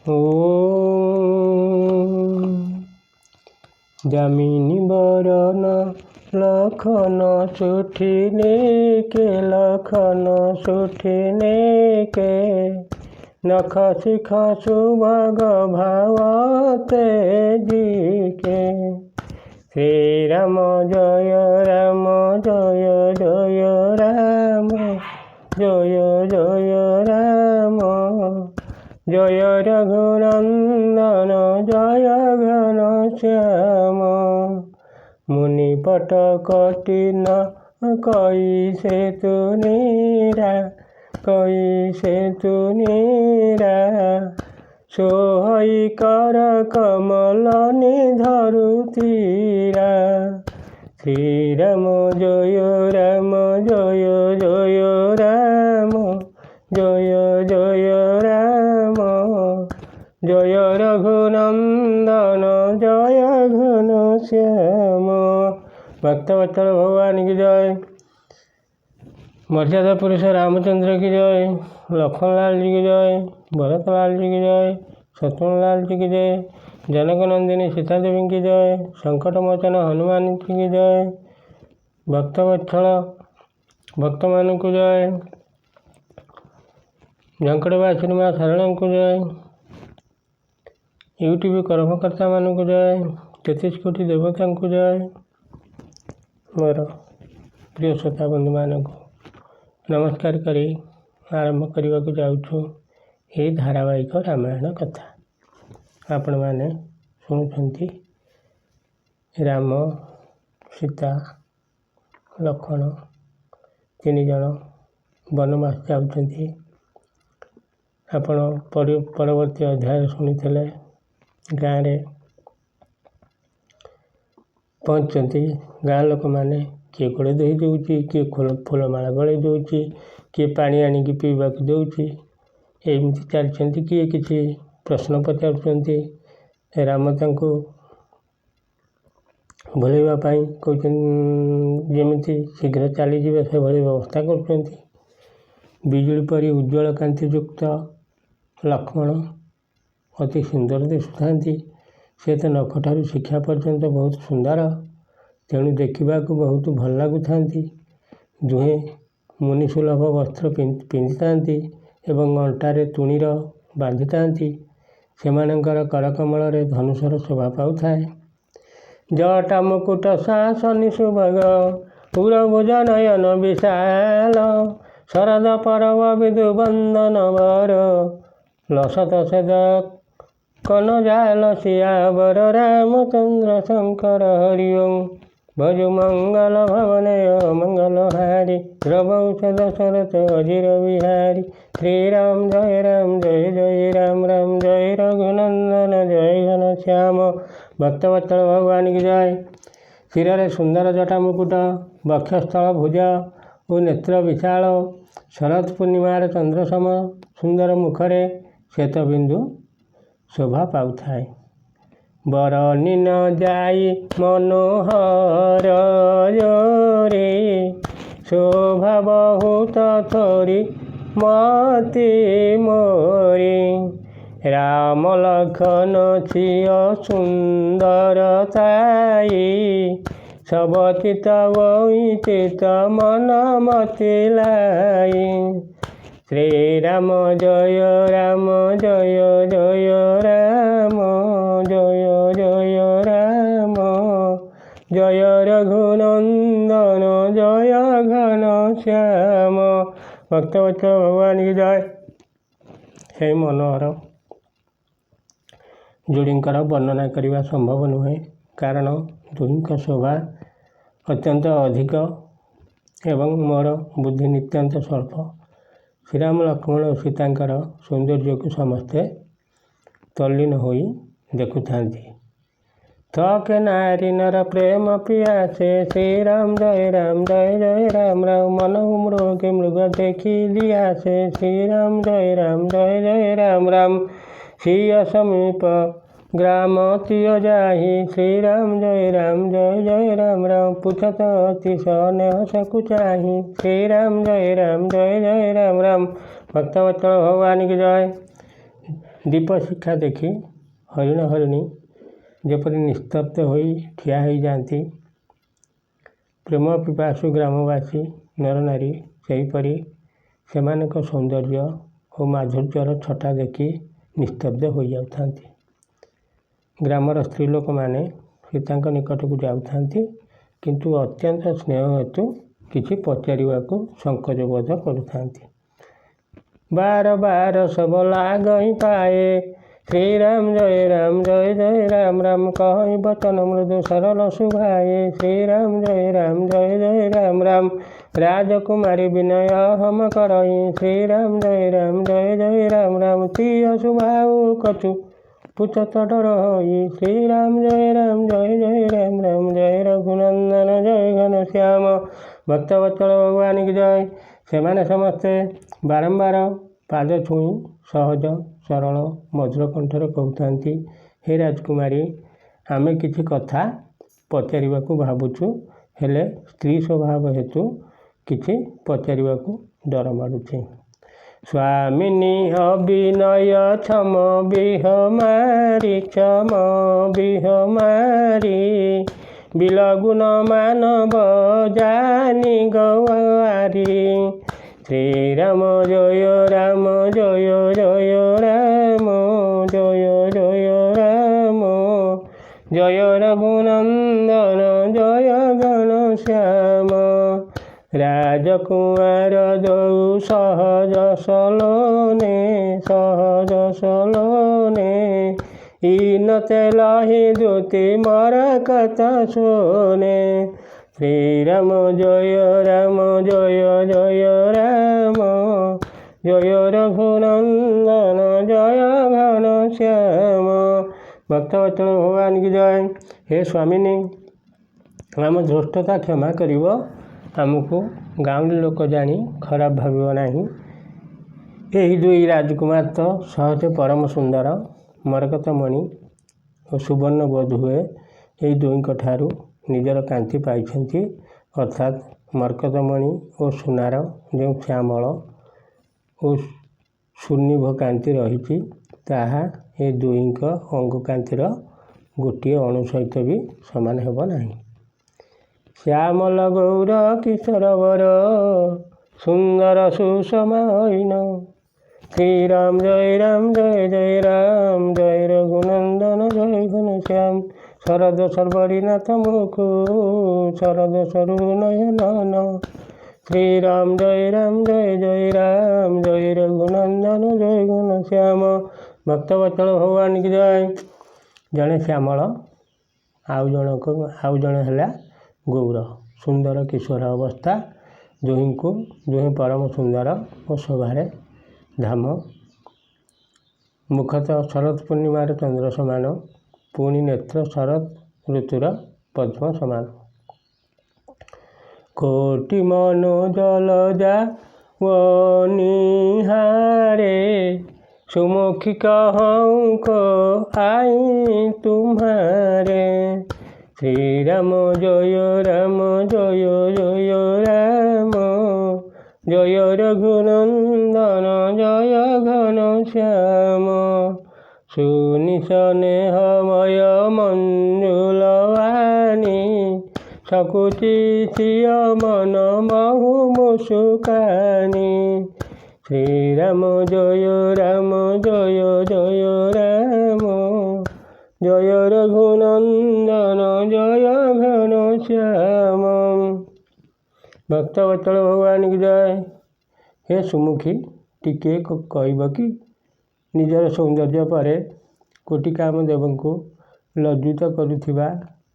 ओम जामिनी बरन लखन सुठिने के लखन सुठिने के नख शिख सुभग भावते जी के श्री राम जय राम जय जय राम जय जय राम जय रघुनंदन जय घन श्याम मुनिपट कठिन कैसे तु नीरा कैसे तु नीरा सोहई कर कमल निधरु तीरा श्री राम जय राम जय जय राम जय जय राम जय रघुनंदन जय घन श्याम। भक्तवत्सल भगवान की जय। मर्यादा पुरुष रामचंद्र की जय। लखनलाल जी की जय। भरतलाल जी की जय। शत्रुघ्न जी की जय। जनक नंदिनी सीता देवी की जय। संकट मोचन हनुमान जी की जय। भक्तवत्सल भक्त मान को जय। झंकड़वासिनी माँ शरण को जय। यूट्यूब कर्मकर्ता मान को जय। 33 कोटी देवता को जय। मोर प्रिय श्रोता बंधु मान को नमस्कार करी आरंभ करने को जाऊँ ये धारावाहिक रामायण कथा। आपण मैंने शुणुंट राम सीता लक्ष्मण 3 जन वनवास जाऊँच। आपण परवर्ती अध्याय शुणी गाँव में पहुँचती गाँ लोक मैंने किए गोड़े धोई दूची किए फूलमाला गड़े दूची किए पानी आणिकी पीवा दूची एमती चलती किए किसी प्रश्न पचारुंट। राम तांको भुलैवाई कहते शीघ्र चलीजे से भाई व्यवस्था कर। बिजुली परी उज्ज्वल कांतियुक्त लक्ष्मण अति सुंदर दिशुता। से तो नख ठारू शिक्षा पर्यंत बहुत सुंदर तेणु देखा बहुत भल लगुता। दुहे मुनिसुलभ वस्त्र पिंधि एवं अंटारे तुणीर बांधि सेमानंकर करकमल धनुषर शोभा पाऊ थाए। जटा मुकुट शासनी सुभग पुरभुज नयन विशाल शरद परव विदु बंदन वर लसत सद कन जाल सियावर रामचंद्र शंकर हरिओं भजु मंगल भवनय मंगल हारी द्रवौषध शरत अजिर विहारी श्रीराम जय जय राम राम जय रघुनंदन जय घन श्याम। भक्तवत्सल भगवान की जय। शिर सुंदर जटा मुकुट वक्षस्थल भुज और नेत्र विशाल शरद पूर्णिमार चंद्रसम सुंदर मुखरे श्वेतबिंदु शोभा पाऊ थाए। बरनी न जाई मनोहर जोरे शोभा बहुत थोरी मति मोरी राम लखन छिय सुंदर ताई सब चित वही चित मन मति लाई श्री राम जय जय राम जय जय राम जय रघुनंदन जय घन श्याम। भक्तवत्सल भगवान की जय। हे मनोहर जोड़ींकर वर्णना करने संभव नुहे कारण दुहींक शोभा अत्यंत अधिक एवं मोर बुद्धि नित्यंत स्वल्प। श्रीराम लक्ष्मण और सीतांकर सौंदर्य को समस्ते तल्लीन हो देखुता। थके नारी नर प्रेम पियासे श्रीराम जय जय राम राम मन मृग मृग देखी दिया से श्रीराम जय जय राम राम सिया समीप ग्राम तिय जाही श्रीराम जय जय राम राम पूछत अति स्नेह सकुचाही श्रीराम जय जय राम राम। भक्तवत्सल भगवान की जय। ଦୀପ ଶିକ୍ଷା ଦେଖି ହରିଣ ହରିଣୀ ଯେପରି ନିସ୍ତବ୍ଧ ହୋଇ ଠିଆ ହୋଇଯାଆନ୍ତି, ପ୍ରେମ ପିପାସୁ ଗ୍ରାମବାସୀ ନରନାରୀ ସେହିପରି ସେମାନଙ୍କ ସୌନ୍ଦର୍ଯ୍ୟ ଓ ମାଧୁର୍ଯ୍ୟର ଛଟା ଦେଖି ନିସ୍ତବ୍ଧ ହୋଇଯାଉଥାନ୍ତି। ଗ୍ରାମର ସ୍ତ୍ରୀ ଲୋକମାନେ ସୀତାଙ୍କ ନିକଟକୁ ଯାଉଥାନ୍ତି, କିନ୍ତୁ ଅତ୍ୟନ୍ତ ସ୍ନେହ ହେତୁ କିଛି ପଚାରିବାକୁ ସଂକୋଚ ବୋଧ କରୁଥାନ୍ତି। ବାର ବାର ସବୁ ଲାଗି ପାଏ, ଶ୍ରୀରାମ ଜୟ ରାମ ରାମ କହି ବଚନ ମୃଦୁ ସରଳ ଶୁଭାଏ। ଶ୍ରୀରାମ ଜୟ ରାମ ରାଜକୁମାରୀ ବିନୟ ହମ କରଇ। ଶ୍ରୀରାମ ଜୟ ରାମ ପ୍ରିୟ ଶୁଭାଉ କଛୁ ପୁଛ ତଡର ହୋଇ। ଶ୍ରୀରାମ ଜୟ ରାମ ଜୟ ରଘୁନନ୍ଦନ ଜୟ ଘନ ଶ୍ୟାମ। ଭକ୍ତବତ୍ସଳ ଭଗବାନ କି ଜୟ। ସେମାନେ ସମସ୍ତେ ବାରମ୍ବାର ପାଦ ଛୁଇଁ ସହଜ ସରଳ ମଧୁର କଣ୍ଠରେ କହୁଥାନ୍ତି, ହେ ରାଜକୁମାରୀ, ଆମେ କିଛି କଥା ପଚାରିବାକୁ ଭାବୁଛୁ, ହେଲେ ସ୍ତ୍ରୀ ସ୍ୱଭାବ ହେତୁ କିଛି ପଚାରିବାକୁ ଡର ମାଡୁଛି। ସ୍ୱାମିନୀ ଅବିନୟ ଛମ ବିହମାରୀ ବିଲଗୁଣ ମାନବ ଜାନି ଗୱାରୀ। ଶ୍ରୀରାମ ଜୟ ରାମ ଜୟ ରଘୁନନ୍ଦନ ଜୟ ଘନ ଶ୍ୟାମ। ରାଜକୁମାର ଯଉ ସହଜ ସଲୋନେ ଇନତେ ଲହି ଜ୍ୟୋତି ମର କଥ ଶୋନେ। ଶ୍ରୀରାମ ଜୟ ରାମ ଜୟ ରଘୁନନ୍ଦନ ଜୟ ଘନ ଶ୍ୟାମ। ଭକ୍ତବତ୍ସଳ ଭଗବାନ କି ଜୟ। ହେ ସ୍ୱାମିନୀ, ଆମ ଧୃଷ୍ଟତା କ୍ଷମା କରିବ, ଆମକୁ ଗାଉଁଲି ଲୋକ ଜାଣି ଖରାପ ଭାବିବ ନାହିଁ। ଏହି ଦୁଇ ରାଜକୁମାର ତ ସହଜେ ପରମ ସୁନ୍ଦର, ମରକତମଣି ଓ ସୁବର୍ଣ୍ଣ ବୋଧ ହୁଏ ଏହି ଦୁହିଁଙ୍କ ଠାରୁ ନିଜର କାନ୍ତି ପାଇଛନ୍ତି, ଅର୍ଥାତ୍ ମରକତମଣି ଓ ସୁନାର ଯେଉଁ ଶ୍ୟାମଳ ଓ ସୁନିଭ କାନ୍ତି ରହିଛି, ତାହା ଏ ଦୁହିଁଙ୍କ ଅଙ୍ଗ କାନ୍ତିର ଗୋଟିଏ ଅଣୁ ସହିତ ବି ସମାନ ହେବ ନାହିଁ। ଶ୍ୟାମଳ ଗୌର କିଶୋର ବର, ସୁନ୍ଦର ସୁଷମା ହଇନ। ଶ୍ରୀରାମ ଜୟ ରାମ ଜୟ ରଘୁନନ୍ଦନ ଜୟ ଘନ ଶ୍ୟାମ। ଶରଦ ସର୍ବରୀନାଥ ମୁଖୁ ଶରଦ ସରୁ ନୟନ। ଶ୍ରୀରାମ ଜୟ ରାମ ଜୟ ରଘୁନନ୍ଦନ ଜୟ ଘନ ଶ୍ୟାମ। ଭକ୍ତବତ୍ସଳ ଭଗବାନ କି ଜୟ। ଜଣେ ଶ୍ୟାମଳ, ଆଉ ଜଣେ ହେଲା ଗୌର, ସୁନ୍ଦର କିଶୋର ଅବସ୍ଥା। ଦୁହେଁ ପରମ ସୁନ୍ଦର ଓ ଶୋଭାରେ ଧାମ। ମୁଖତଃ ଶରତ ପୂର୍ଣ୍ଣିମାର ଚନ୍ଦ୍ର ସମାନ, ପୁଣି ନେତ୍ର ଶରତ ଋତୁର ପଦ୍ମ ସମାନ। କୋଟି ମନୁ ଜଲଜା ନିହାରେ, ସୁମୁଖୀ କହଉଁ କୋ ଆଇ ତୁମ୍ହାରେ। ଶ୍ରୀରାମ ଜୟ ରାମ ଜୟ ରଘୁନନ୍ଦନ ଜୟ ଘନ ଶ୍ୟାମ। ସୁନି ସ୍ନେହମୟ ମଞ୍ଜୁଳବାଣୀ, ସକୁଚି ସିୟ ମନ ବହୁ ମୁସୁକାନି। ଶ୍ରୀରାମ ଜୟ ରାମ ଜୟ ରଘୁନନ୍ଦନ ଜୟ ଘନ ଶ୍ୟାମ। ଭକ୍ତବତ୍ସଳ ଭଗବାନ କି ଜୟ। ହେ ସୁମୁଖୀ, ଟିକିଏ କହିବ କି, ନିଜର ସୌନ୍ଦର୍ଯ୍ୟ ପରେ କୋଟି କାମଦେବଙ୍କୁ ଲଜ୍ଜିତ କରୁଥିବା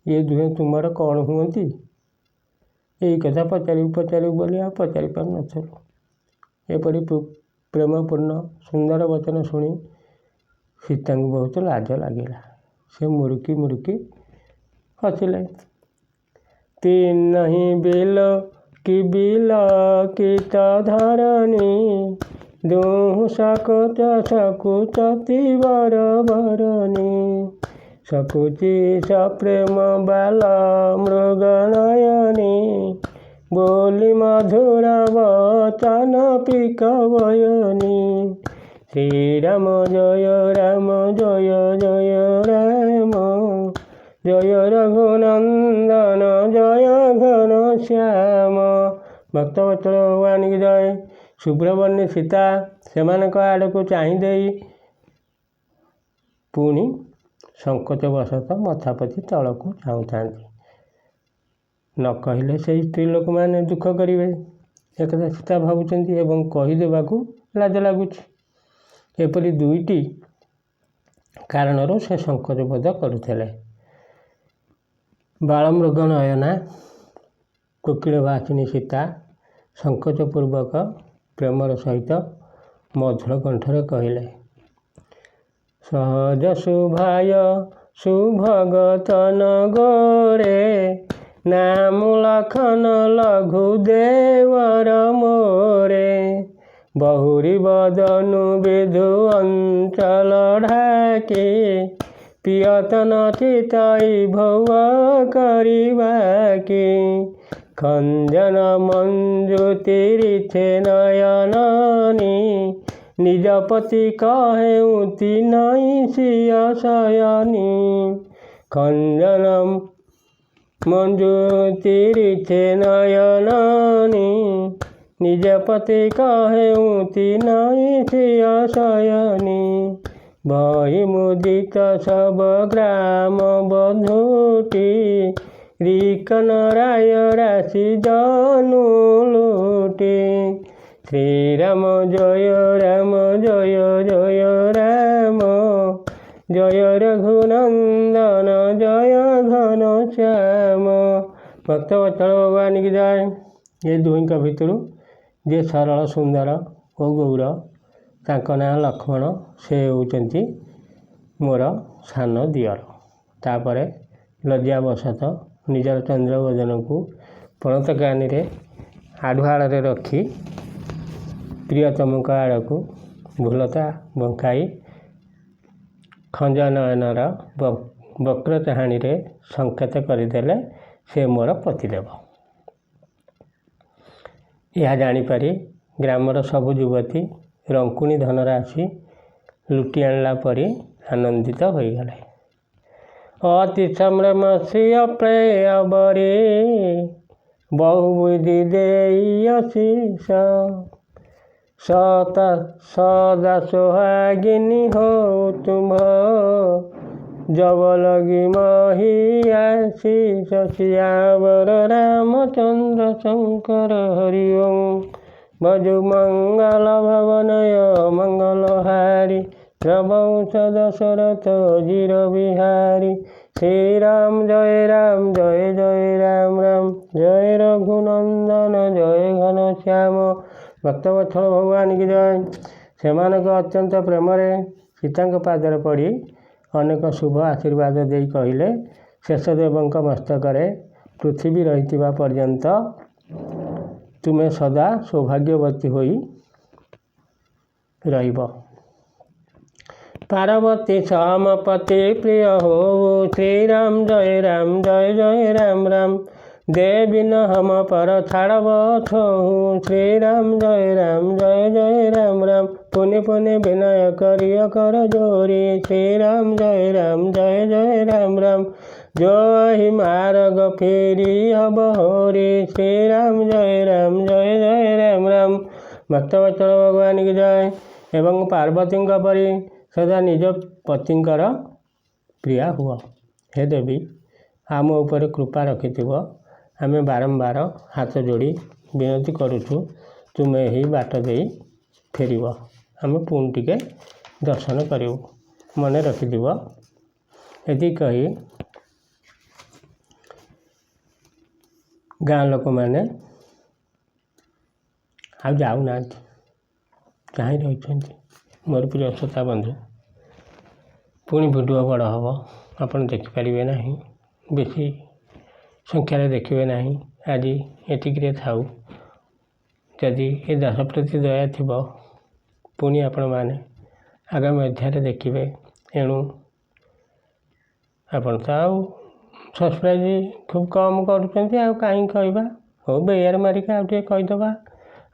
ଏ ଦୁହେଁ ତୁମର କ'ଣ ହୁଅନ୍ତି? ଏହି କଥା ପଚାରିବୁ ବୋଲି ଆଉ ପଚାରି ପାରୁନଥିଲୁ। ଏପରି ପ୍ରେମପୂର୍ଣ୍ଣ ସୁନ୍ଦର ବଚନ ଶୁଣି ସୀତାଙ୍କୁ ବହୁତ ଲାଜ ଲାଗିଲା। ସେ ମୁରୁକି ହସିଲେ। ତିନହିଁ ବିଲକିତ ଧରଣୀ, ଦୁହୁଁ ସକୁଚତି ବରବରଣୀ। ସକୁଚି ସପ୍ରେମ ବାଲ ମୃଗନୟନୀ, ବୋଲି ମଧୁର ବଚନ ପିକ ବୟନୀ। ଶ୍ରୀରାମ ଜୟ ରାମ ଜୟ ଜୟ ରାମ ଜୟ ରଘୁନନ୍ଦନ ଜୟ ଘନଶ୍ୟାମ। ଭକ୍ତବତ୍ସଳ ଭଗବାନ କି ଜୟ। ଶୁଭ୍ରବର୍ଣ୍ଣୀ ସୀତା ସେମାନଙ୍କ ଆଡ଼କୁ ଚାହିଁ ଦେଇ ପୁଣି ସଙ୍କୋଚବଶତଃ ମଥାପତି ତଳକୁ ଚାହୁଁଥାନ୍ତି। ନ କହିଲେ ସେହି ସ୍ତ୍ରୀ ଲୋକମାନେ ଦୁଃଖ କରିବେ ଏକଥା ସୀତା ଭାବୁଛନ୍ତି ଏବଂ କହିଦେବାକୁ ଲାଜ ଲାଗୁଛି। ଏପରି ଦୁଇଟି କାରଣରୁ ସେ ସଙ୍କୋଚବୋଧ କରୁଥିଲେ। ବାଳମୃଗ ନୟନା କୋକିଳ ଭାସିନୀ ସୀତା ସଙ୍କୋଚପୂର୍ବକ ପ୍ରେମର ସହିତ ମଧୁର କଣ୍ଠରେ କହିଲେ, ସହଜ ଶୁଭାୟ ସୁଭଗତନ ଗୋରେ ନାମ ଲଖନ ଲଘୁ ଦେବର ମୋରେ ବହୁରି ବଦନୁ ବିଧୁ ଅଞ୍ଚଳ ଢାକେ ପ୍ରିୟତନ ଚିତଇ ଭୌ କରିବାକେ ଖଞ୍ଜନ ମଞ୍ଜୁ ତିରିଛେ ନୟନୀ ନିଜ ପତି କହେଉତି ନଈ ସିୟ ଶୟନୀ ଖଞ୍ଜନ ମଞ୍ଜୁ ତିରିଛେ ନୟନୀ ନିଜ ପତି କହେଉତି ନଈ ସିୟ ଶୟନୀ ଭଇ ମୁଦିତ ସବ ଗ୍ରାମ ବଧୂଟି ରିକନ ରାୟ ରାଶି ଜନୁ ଲୁଟି। ଶ୍ରୀରାମ ଜୟ ରାମ ଜୟ ଜୟ ରାମ ଜୟ ରଘୁନନ୍ଦନ ଜୟ ଘନଶ୍ୟାମ। ଭକ୍ତବତ୍ସଳ ଭଗବାନ କି ଜୟ। ଏ ଦୁହିଁଙ୍କ ଭିତରୁ ଯିଏ ସରଳ ସୁନ୍ଦର ଓ ଗୌର ତାଙ୍କ ନାଁ ଲକ୍ଷ୍ମଣ। ସେ ହେଉଛନ୍ତି ମୋର ସାନ ଦିଅର। ତାପରେ ଲଜ୍ଜାବଶତଃ ନିଜର ଚନ୍ଦ୍ରବଦନକୁ ପଣତ କାନିରେ ଆଢ଼ୁଆଳରେ ରଖି ପ୍ରିୟତମଙ୍କ ଆଡ଼କୁ ଭୁଲତା ବଙ୍କାଇ ଖଞ୍ଜନୟନର ବକ୍ର ଚାହାଣୀରେ ସଂକେତ କରିଦେଲେ ସେ ମୋର ପତିଦେବ। ଏହା ଜାଣିପାରି ଗ୍ରାମର ସବୁ ଯୁବତୀ ରଙ୍କୁଣୀ ଧନରାଶି ଲୁଟି ଆଣିଲା ପରି ଆନନ୍ଦିତ ହୋଇଗଲେ। ଅତି ସମ୍ଭ୍ରମ ଶ୍ରିୟ ପ୍ରେୟବରୀ ବହୁବୁଦ୍ଧି ଦେଇ ଅଶିଷ ସଦା সোহাগিনী ହଉ ତୁମ୍ଭ ଜବଲଗି ମହି ଆଶିଷ ସିୟାବର ରାମଚନ୍ଦ୍ର ଶଙ୍କର ହରି ଓಂ ଭଜୁ ମଙ୍ଗଳ ଭବନୟ ମଙ୍ଗଳହାରି ପ୍ରବଂଶ ଦଶରଥ ଜିର ବିହାରୀ ଶ୍ରୀରାମ ଜୟ ଜୟ ରାମ ରାମ ଜୟ ରଘୁନନ୍ଦନ ଜୟ ଘନଶ୍ୟାମ। ଭକ୍ତବତ୍ସଳ ଭଗବାନ କି ଜୟ। ସେମାନଙ୍କ ଅତ୍ୟନ୍ତ ପ୍ରେମରେ ସୀତାଙ୍କ ପାଦରେ ପଡ଼ି ଅନେକ ଶୁଭ ଆଶୀର୍ବାଦ ଦେଇ କହିଲେ, ଶେଷଦେବଙ୍କ ମସ୍ତକରେ ପୃଥିବୀ ରହିଥିବା ପର୍ଯ୍ୟନ୍ତ ତୁମେ ସଦା ସୌଭାଗ୍ୟବତୀ ହୋଇ ରହିବ। ପାର୍ବତୀ ସମପତି ପ୍ରିୟ ହଉ ଶ୍ରୀରାମ ଜୟ ଜୟ ରାମ ରାମ ଦେବୀ ନ ହମ ପର ଛାଡ଼ବ ଛହୁ ଶ୍ରୀରାମ ଜୟ ଜୟ ରାମ ରାମ ପୁନି ପୁନି ବିନୟ କରିୟ କର ଜୋରି ଶ୍ରୀରାମ ଜୟ ଜୟ ରାମ ରାମ ଜୟ ମାରଗ ଫେରି ହବ ହରି ଶ୍ରୀରାମ ଜୟ ରାମ ରାମ। ଭକ୍ତବତ୍ସଳ ଭଗବାନ କି ଜୟ। ଏବଂ ପାର୍ବତୀଙ୍କ ପରି ସଦା ନିଜ ପତିଙ୍କର ପ୍ରିୟା ହୁଅ। ହେ ଦେବୀ, ଆମ ଉପରେ କୃପା ରଖିଥିବ। ଆମେ ବାରମ୍ବାର ହାତ ଯୋଡ଼ି ବିନତି କରୁଛୁ, ତୁମେ ଏହି ବାଟ ଦେଇ ଫେରିବ। ଆମେ ପୁଣି ଟିକେ ଦର୍ଶନ କରିବୁ, ମନେ ରଖିଥିବ। ଏତିକି କହି ଗାଁ ଲୋକମାନେ ଆଉ ଯାଉନାହାନ୍ତି, ଚାହିଁ ରହିଛନ୍ତି। ମୋର ପ୍ରିୟ ଶ୍ରୋତା ବନ୍ଧୁ, ପୁଣି ଭିଡ଼ିଓ ବଡ଼ ହେବ, ଆପଣ ଦେଖିପାରିବେ ନାହିଁ, ବେଶୀ ସଂଖ୍ୟାରେ ଦେଖିବେ ନାହିଁ। ଆଜି ଏତିକିରେ ଥାଉ। ଯଦି ଏ ଦାସ ପ୍ରତି ଦୟା ଥିବ, ପୁଣି ଆପଣମାନେ ଆଗାମୀ ଅଧ୍ୟାୟରେ ଦେଖିବେ। ଏଣୁ ଆପଣ ତ ଆଉ ସବସ୍କ୍ରାଇବ୍ ଖୁବ୍ କମ୍ କରୁଛନ୍ତି, ଆଉ କାହିଁକି କହିବା। ହଉ ବେୟାର ମାରିକି ଆଉ ଟିକେ କହିଦେବା।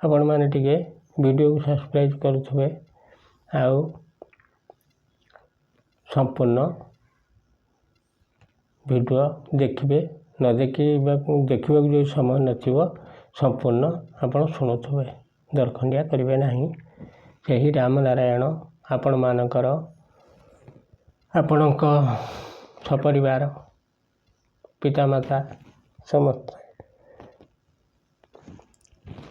ଆପଣମାନେ ଟିକେ ଭିଡ଼ିଓକୁ ସବସ୍କ୍ରାଇବ୍ କରୁଥିବେ, ଆଉ ସମ୍ପୂର୍ଣ୍ଣ ଭିଡ଼ିଓ ଦେଖିବେ। ନ ଦେଖିବାକୁ ଯଦି ସମୟ ନଥିବ ସମ୍ପୂର୍ଣ୍ଣ ଆପଣ ଶୁଣୁଥିବେ, ଦରଖଣ୍ଡିଆ କରିବେ ନାହିଁ। ସେହି ରାମନାରାୟଣ ଆପଣଙ୍କ ସପରିବାର ପିତାମାତା ସମସ୍ତେ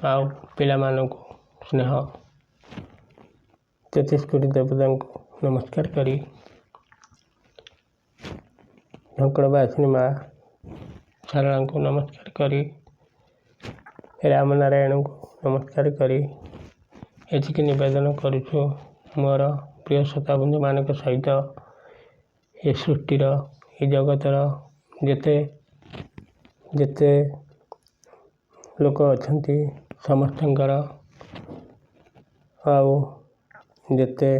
ଆଉ ପିଲାମାନଙ୍କୁ ସ୍ନେହ 33 କୋଟି ଦେବତାଙ୍କୁ ନମସ୍କାର କରି, ଝଙ୍କଡ଼ବାସିନୀ ମା ଶାରଳାଙ୍କୁ ନମସ୍କାର କରି, ରାମନାରାୟଣଙ୍କୁ ନମସ୍କାର କରି ଏତିକି ନିବେଦନ କରୁଛୁ। ମୋର ପ୍ରିୟ ଶ୍ରୋତାବନ୍ଧୁମାନଙ୍କ ସହିତ ଏ ସୃଷ୍ଟିର, ଏ ଜଗତର ଯେତେ ଲୋକ ଅଛନ୍ତି ସମସ୍ତଙ୍କର, ଆଉ ଯେତେ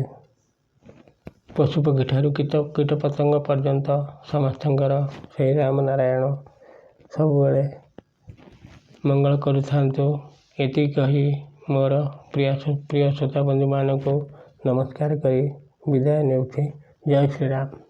ପଶୁପକ୍ଷୀ ଠାରୁ କୀଟପତଙ୍ଗ ପର୍ଯ୍ୟନ୍ତ ସମସ୍ତଙ୍କର ସେହି ରାମନାରାୟଣ ସବୁବେଳେ ମଙ୍ଗଳ କରୁଥାନ୍ତୁ। ଏତିକି କହି ମୋର ପ୍ରିୟ ଶ୍ରୋତାବନ୍ଧୁମାନଙ୍କୁ ନମସ୍କାର କରି ବିଦାୟ ନେଉଛି। ଜୟ ଶ୍ରୀରାମ।